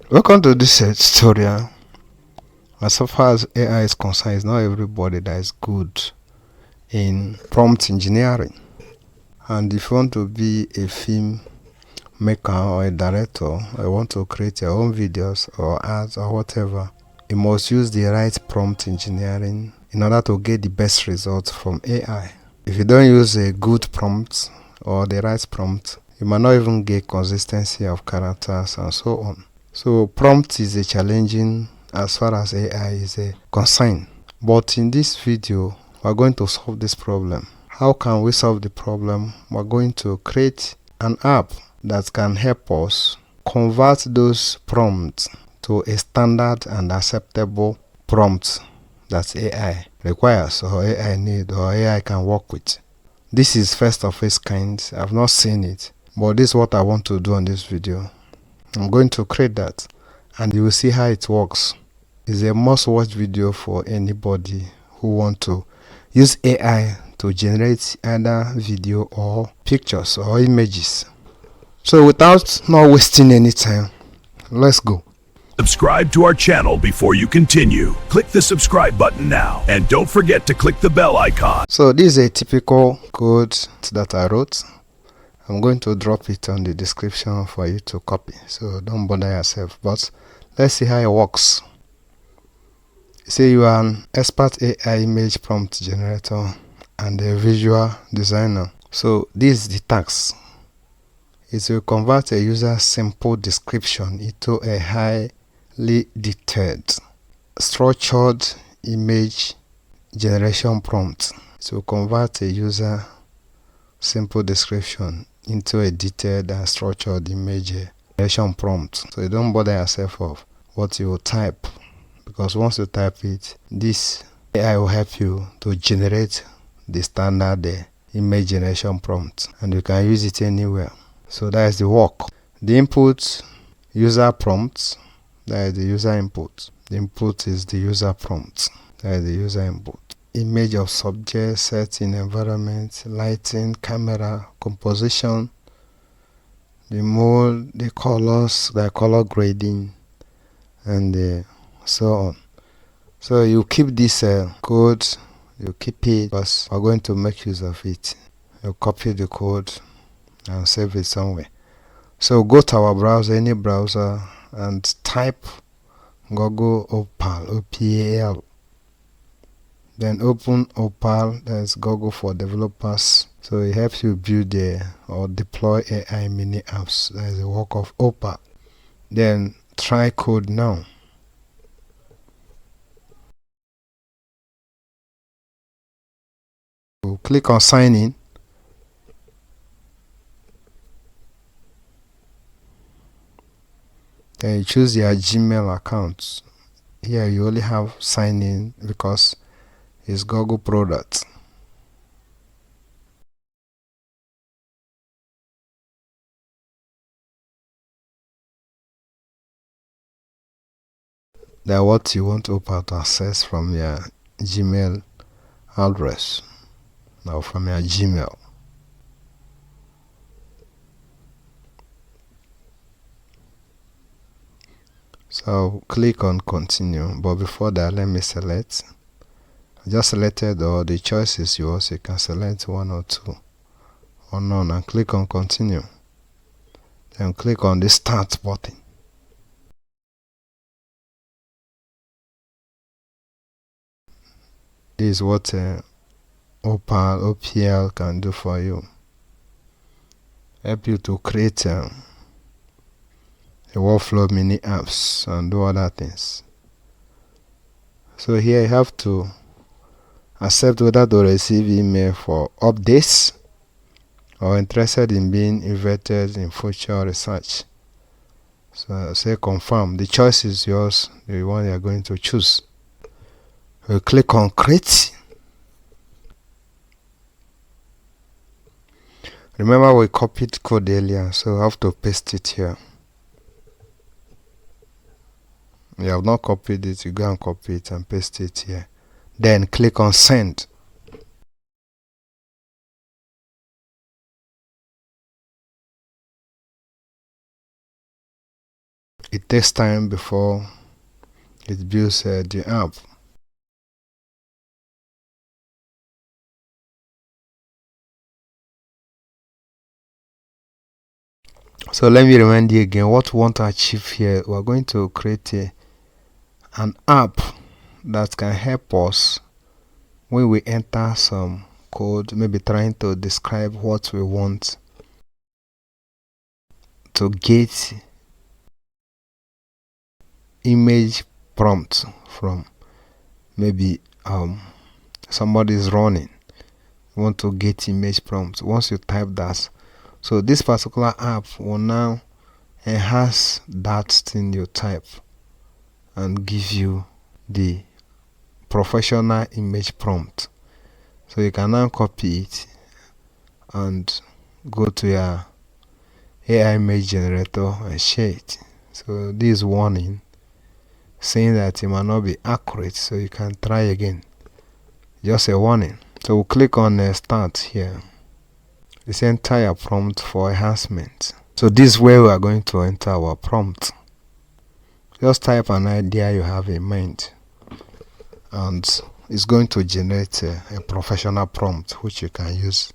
Welcome to this tutorial. As far as AI is concerned, it's not everybody that is good in prompt engineering. And if you want to be a film maker or a director, or want to create your own videos or ads or whatever, you must use the right prompt engineering in order to get the best results from AI. If you don't use a good prompt or the right prompt, you might not even get consistency of characters and so on. So prompt is a challenging as far as AI is concerned. But in this video, we're going to solve this problem. How can we solve the problem? We're going to create an app that can help us convert those prompts to a standard and acceptable prompt that AI requires or AI need or AI can work with. This is first of its kind. I've not seen it, but this is what I want to do on this video. I'm going to create that and you will see how it works. It's a must-watch video for anybody who want to use AI to generate either video or pictures or images. So without not wasting any time, let's go. Subscribe to our channel before you continue. Click the subscribe button now and don't forget to click the bell icon. So this is a typical code that I wrote. I'm going to drop it on the description for you to copy, so don't bother yourself. But let's see how it works. Say you are an expert AI image prompt generator and a visual designer. So this is the task. It will convert a user's simple description into a highly detailed, structured image generation prompt. It will convert a user simple description into a detailed and structured image generation prompt. So you don't bother yourself of what you will type, because once you type it, this AI will help you to generate the standard image generation prompt, and you can use it anywhere. So that is the work. The input user prompt, that is the user input. The input is the user prompt, that is the user input. Image of subject, setting, environment, lighting, camera, composition, the mode, the colors, the color grading, and so on. So you keep this code, you keep it, because we're going to make use of it. You copy the code and save it somewhere. So go to our browser, any browser, and type Google Opal, OPAL. Then open Opal, that's Google for developers. So it helps you build or deploy AI mini apps. That is the work of Opal. Then try code now. So click on sign in. Then you choose your Gmail account. Here you only have sign in because it's Google product. Then what you want Opal to access from your Gmail address, now from your Gmail. So click on continue, but before that let me select. I just selected all the choices yours. You can select one or two or none and click on continue. Then click on the start button. This is what OPL can do for you. Help you to create a workflow mini apps and do other things. So here you have to accept whether to receive email for updates or interested in being invited in future research. So say confirm. The choice is yours, the one you are going to choose. We click on create. Remember we copied code earlier, so I have to paste it here. You have not copied it, you go and copy it and paste it here. Then click on send. it takes time before it builds the app. So let me remind you again what we want to achieve here. We're going to create an app that can help us when we enter some code, maybe trying to describe what we want to get image prompt from. Maybe somebody is running, you want to get image prompt. Once you type that, so this particular app will now enhance that thing you type and give you the professional image prompt. So you can now copy it and go to your AI image generator and share it. So this warning saying that it might not be accurate, so you can try again. Just a warning. So we'll click on start here. This entire prompt for enhancement. So this is where we are going to enter our prompt. Just type an idea you have in mind, and it's going to generate a professional prompt which you can use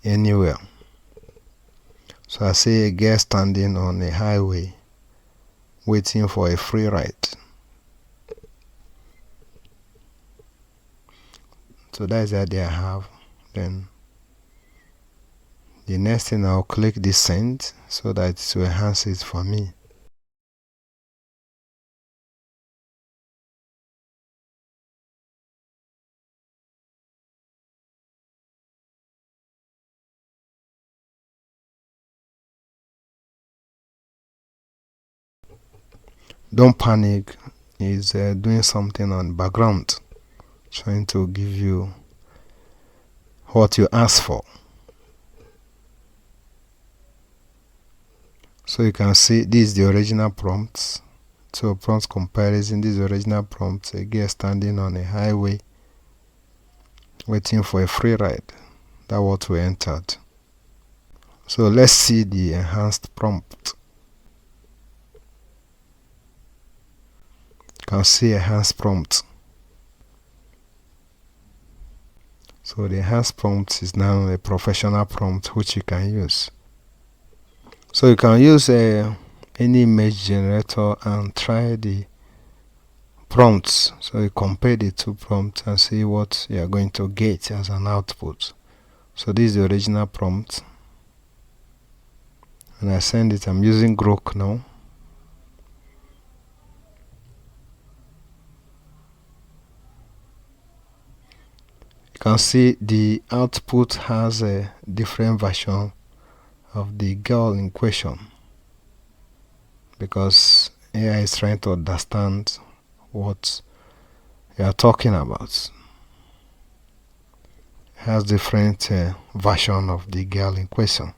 anywhere. So I see a girl standing on a highway waiting for a free ride. So that's the idea I have. Then the next thing, I'll click this send so that it will enhance it for me. Don't panic, it's doing something on the background, trying to give you what you asked for. So you can see this is the original prompt. So prompt comparison, this is the original prompt. A girl standing on a highway waiting for a free ride. That's what we entered. So let's see the enhanced prompt. You can see enhanced prompt. So the enhanced prompt is now a professional prompt which you can use. So you can use any image generator and try the prompts. So you compare the two prompts and see what you are going to get as an output. So this is the original prompt, and I send it. I'm using Grok now. You can see the output has a different version of the girl in question, because AI is trying to understand what you are talking about. It has different version of the girl in question.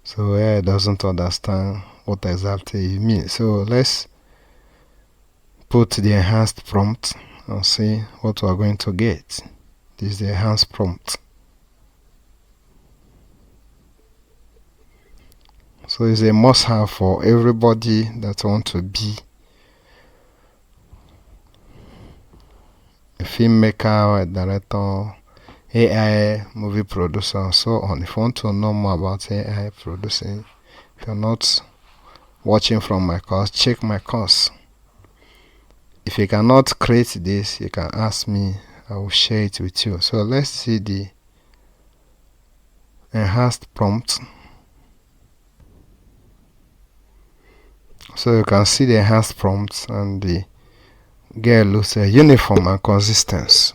So AI doesn't understand what exactly you mean. So let's put the enhanced prompt and see what we are going to get. This is the enhanced prompt. So it's a must-have for everybody that want to be a filmmaker, a director, AI movie producer, and so on. If you want to know more about AI producing, if you're not watching from my course, check my course. If you cannot create this, you can ask me, I will share it with you. So let's see the enhanced prompt. So you can see the enhanced prompts, and the girl looks uniform and consistent.